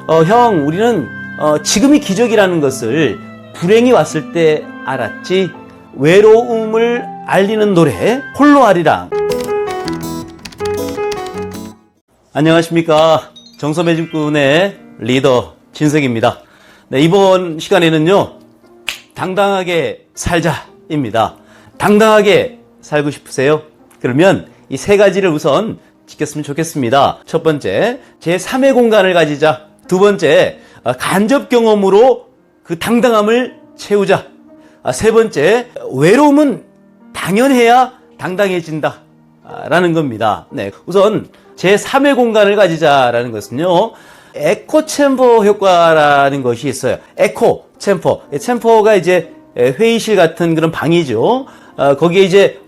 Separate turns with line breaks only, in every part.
형, 우리는 지금이 기적이라는 것을 불행이 왔을 때 알았지. 외로움을 알리는 노래 홀로 하리라. 안녕하십니까, 정서매직군의 리더 진석입니다. 네, 이번 시간에는요, 당당하게 살자입니다. 당당하게 살고 싶으세요? 그러면 이 세 가지를 우선 지켰으면 좋겠습니다. 첫 번째, 제3의 공간을 가지자. 두 번째, 간접 경험으로 그 당당함을 채우자. 세 번째, 외로움은 당연해야 당당해진다 라는 겁니다. 네, 우선 제3의 공간을 가지자라는 것은요, 에코 챔버 효과라는 것이 있어요. 에코 챔버. 챔버가 이제 회의실 같은 그런 방이죠. 거기에 이제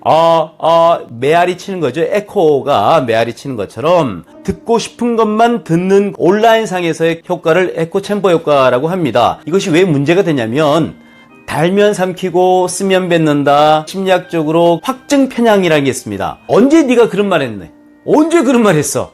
메아리 치는 거죠. 에코가 메아리 치는 것처럼 듣고 싶은 것만 듣는 온라인상에서의 효과를 에코 챔버 효과라고 합니다. 이것이 왜 문제가 되냐면, 달면 삼키고 쓰면 뱉는다. 심리학적으로 확증 편향이라는 게 있습니다. 언제 네가 그런 말 했네? 언제 그런 말 했어?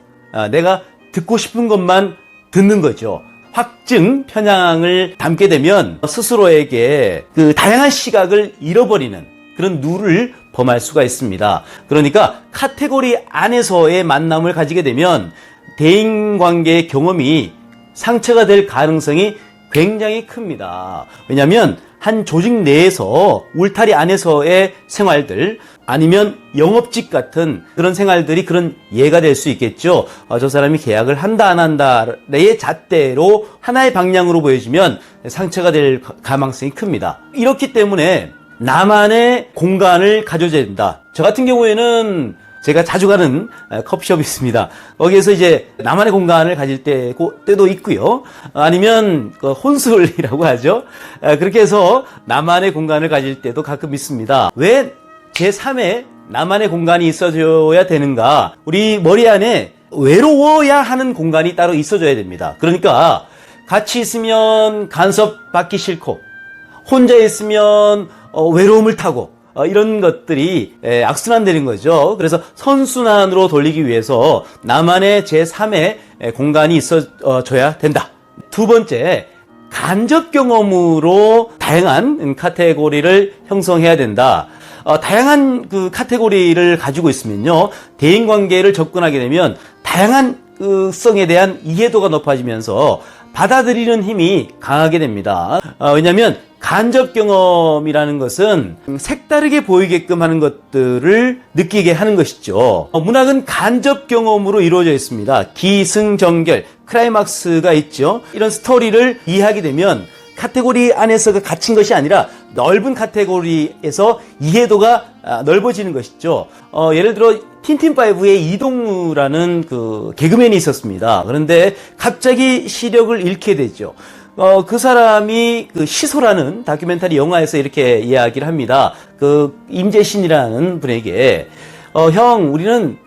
내가 듣고 싶은 것만 듣는 거죠. 확증 편향을 담게 되면 스스로에게 그 다양한 시각을 잃어버리는 그런 누를 범할 수가 있습니다. 그러니까 카테고리 안에서의 만남을 가지게 되면 대인관계의 경험이 상처가 될 가능성이 굉장히 큽니다. 왜냐하면 한 조직 내에서 울타리 안에서의 생활들, 아니면 영업직 같은 그런 생활들이 그런 예가 될 수 있겠죠. 저 사람이 계약을 한다 안 한다의 잣대로 하나의 방향으로 보여지면 상처가 될 가망성이 큽니다. 이렇기 때문에 나만의 공간을 가져야 된다. 저 같은 경우에는 제가 자주 가는 커피숍이 있습니다. 거기에서 이제 나만의 공간을 가질 때도 있고요. 아니면 혼술이라고 하죠. 그렇게 해서 나만의 공간을 가질 때도 가끔 있습니다. 왜 제3의 나만의 공간이 있어줘야 되는가? 우리 머리 안에 외로워야 하는 공간이 따로 있어줘야 됩니다. 그러니까 같이 있으면 간섭 받기 싫고, 혼자 있으면 외로움을 타고, 이런 것들이 악순환되는 거죠. 그래서 선순환으로 돌리기 위해서 나만의 제3의 공간이 있어줘야 된다. 두 번째, 간접 경험으로 다양한 카테고리를 형성해야 된다. 다양한 그 카테고리를 가지고 있으면요, 대인관계를 접근하게 되면 다양한 그 성에 대한 이해도가 높아지면서 받아들이는 힘이 강하게 됩니다. 왜냐하면 간접 경험이라는 것은 색다르게 보이게끔 하는 것들을 느끼게 하는 것이죠. 문학은 간접 경험으로 이루어져 있습니다. 기승전결, 클라이막스가 있죠. 이런 스토리를 이해하게 되면 카테고리 안에서 갇힌 것이 아니라 넓은 카테고리에서 이해도가 넓어지는 것이죠. 예를 들어 틴틴5의 이동우라는 그 개그맨이 있었습니다. 그런데 갑자기 시력을 잃게 되죠. 그 사람이 그 시소라는 다큐멘터리 영화에서 이렇게 이야기를 합니다. 그 임재신이라는 분에게 형, 우리는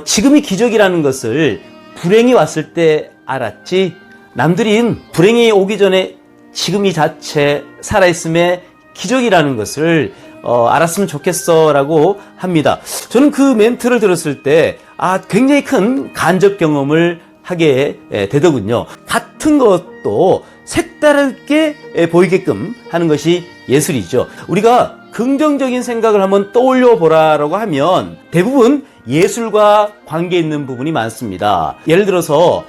지금이 기적이라는 것을 불행이 왔을 때 알았지. 남들은 불행이 오기 전에 지금 이 자체 살아있음의 기적이라는 것을 알았으면 좋겠어 라고 합니다. 저는 그 멘트를 들었을 때 굉장히 큰 간접 경험을 하게 되더군요. 같은 것도 색다르게 보이게끔 하는 것이 예술이죠. 우리가 긍정적인 생각을 한번 떠올려 보라라고 하면 대부분 예술과 관계 있는 부분이 많습니다. 예를 들어서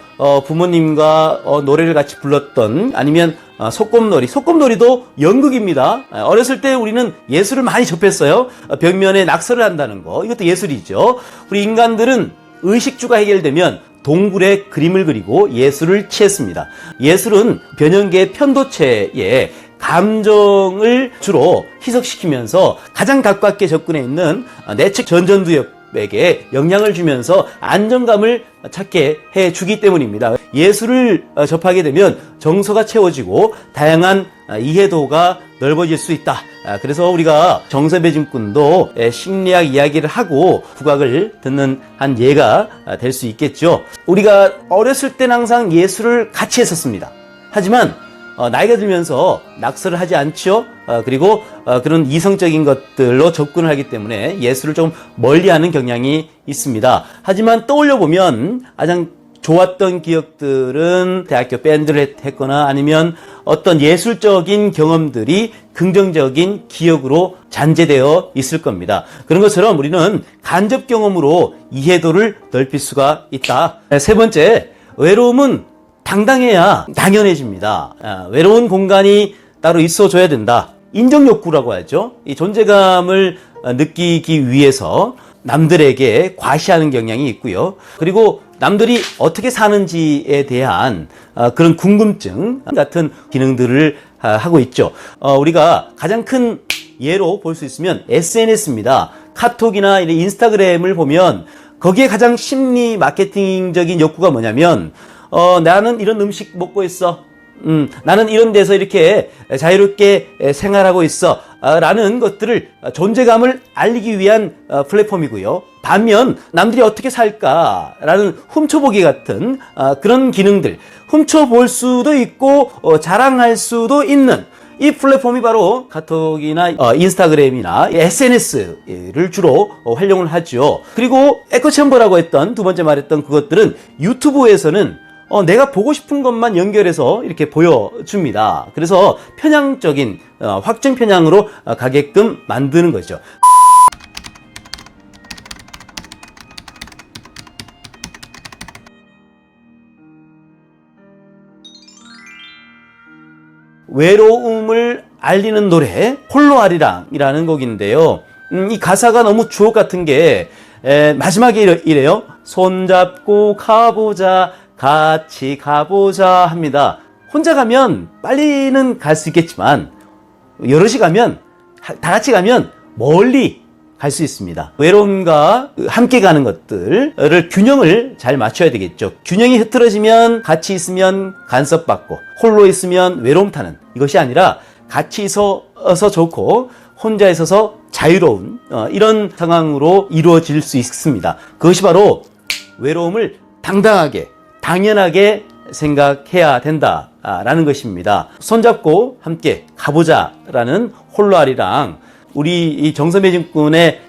부모님과 노래를 같이 불렀던, 아니면 소꿉놀이도 연극입니다. 어렸을 때 우리는 예술을 많이 접했어요. 벽면에 낙서를 한다는 거, 이것도 예술이죠. 우리 인간들은 의식주가 해결되면 동굴에 그림을 그리고 예술을 취했습니다. 예술은 변형계의 편도체에 감정을 주로 희석시키면서 가장 가깝게 접근해 있는 내측 전전두엽에게 영향을 주면서 안정감을 찾게 해주기 때문입니다. 예술을 접하게 되면 정서가 채워지고 다양한 이해도가 넓어질 수 있다. 그래서 우리가 정서매증꾼도 심리학 이야기를 하고 국악을 듣는 한 예가 될 수 있겠죠. 우리가 어렸을 때는 항상 예술을 같이 했었습니다. 하지만 나이가 들면서 낙서를 하지 않죠. 그리고 그런 이성적인 것들로 접근을 하기 때문에 예술을 좀 멀리하는 경향이 있습니다. 하지만 떠올려 보면 가장 좋았던 기억들은 대학교 밴드를 했거나 아니면 어떤 예술적인 경험들이 긍정적인 기억으로 잔재되어 있을 겁니다. 그런 것처럼 우리는 간접 경험으로 이해도를 넓힐 수가 있다. 세 번째, 외로움은 당당해야 당연해집니다. 외로운 공간이 따로 있어줘야 된다. 인정 욕구라고 하죠. 이 존재감을 느끼기 위해서 남들에게 과시하는 경향이 있고요. 그리고 남들이 어떻게 사는지에 대한 그런 궁금증 같은 기능들을 하고 있죠. 우리가 가장 큰 예로 볼 수 있으면 SNS입니다. 카톡이나 인스타그램을 보면 거기에 가장 심리 마케팅적인 욕구가 뭐냐면 나는 이런 음식 먹고 있어. 나는 이런 데서 이렇게 자유롭게 생활하고 있어. 라는 것들을 존재감을 알리기 위한 플랫폼이고요. 반면 남들이 어떻게 살까라는 훔쳐보기 같은 그런 기능들, 훔쳐볼 수도 있고 자랑할 수도 있는 이 플랫폼이 바로 카톡이나 인스타그램이나 SNS를 주로 활용을 하죠. 그리고 에코챔버라고 했던 두 번째 말했던 그것들은 유튜브에서는 내가 보고 싶은 것만 연결해서 이렇게 보여줍니다. 그래서 편향적인 확정 편향으로 가게끔 만드는 거죠. 외로움을 알리는 노래 홀로 아리랑이라는 곡인데요. 이 가사가 너무 주옥 같은 게 마지막에 이래요. 손잡고 가보자, 같이 가보자 합니다. 혼자 가면 빨리는 갈 수 있겠지만 여럿이 가면, 다 같이 가면 멀리 갈 수 있습니다. 외로움과 함께 가는 것들을 균형을 잘 맞춰야 되겠죠. 균형이 흐트러지면 같이 있으면 간섭받고 홀로 있으면 외로움 타는, 이것이 아니라 같이 있어서 좋고 혼자 있어서 자유로운 이런 상황으로 이루어질 수 있습니다. 그것이 바로 외로움을 당당하게 당연하게 생각해야 된다라는 것입니다. 손잡고 함께 가보자라는 홀로 아리랑, 우리 이 정선배 군의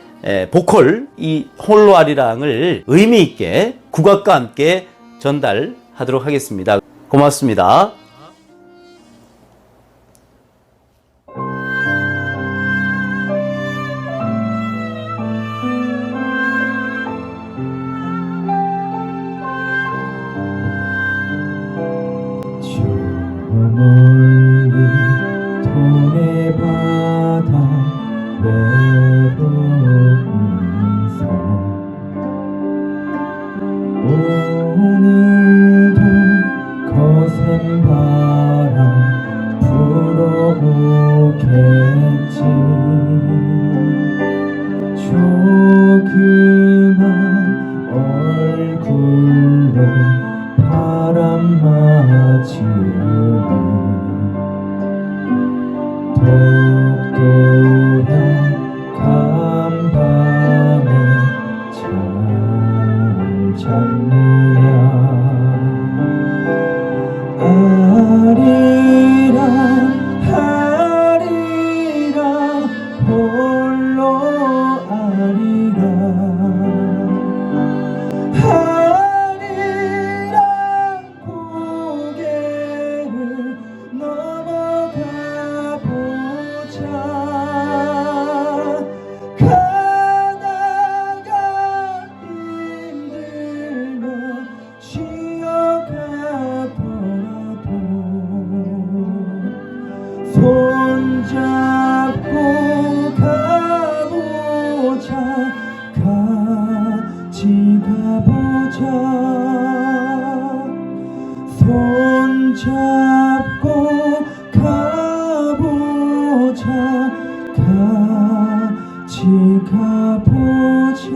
보컬 이 홀로 아리랑을 의미 있게 국악과 함께 전달하도록 하겠습니다. 고맙습니다.
멀리 돈의 바다 외로운 섬 오늘도 거센 바람 불어오겠지. 조그만 얼굴로 바람 맞으니 독도야 간밤에 잘 잤느냐. 아리랑 아리랑 홀로 아리랑 아리랑 고개를 넘어가 보자. 가다가 힘들어 쉬어가더라도 손잡고 가보자. 같이 가보자. 손잡고 가보자. 같이 가보자.